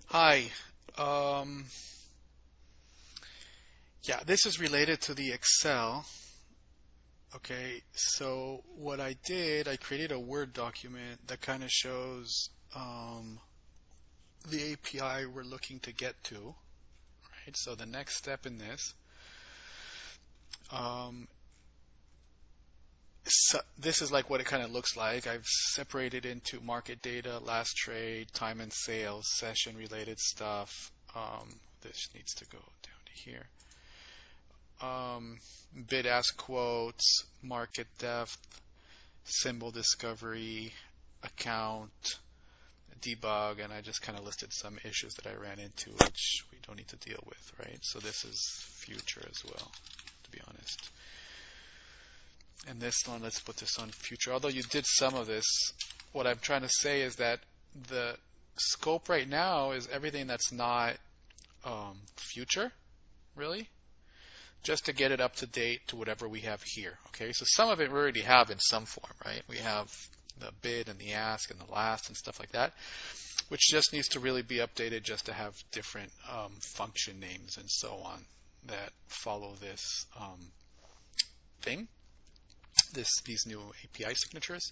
Hi. Um, yeah, this is related to the Excel. Okay, so what I did, I created a Word document that kind of shows the API we're looking to get to, right? So the next step in this, um, this is like what it kind of looks like. I've separated into market data, last trade, time and sales, session related stuff. This needs to go down to here. Bid ask quotes, market depth, symbol discovery, account, debug, and I just kind of listed some issues that I ran into which we don't need to deal with, right? So this is future as well, to be honest. And this one, let's put this on future. Although you did some of this, what I'm trying to say is that the scope right now is everything that's not future, really, just to get it up to date to whatever we have here. Okay, so some of it we already have in some form, right? We have the bid and the ask and the last and stuff like that, which just needs to really be updated just to have different function names and so on that follow this thing, these new API signatures.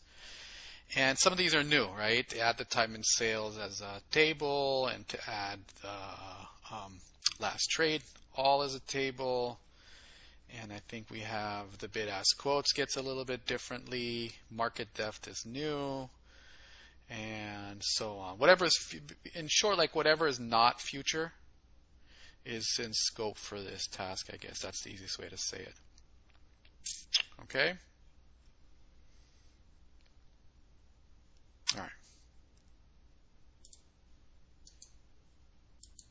And some of these are new, right? To add the time and sales as a table, and to add the last trade all as a table. And I think we have the bid ask quotes gets a little bit differently. Market depth is new, and so on. Whatever is, in short, like whatever is not future is in scope for this task. I guess that's the easiest way to say it. Okay.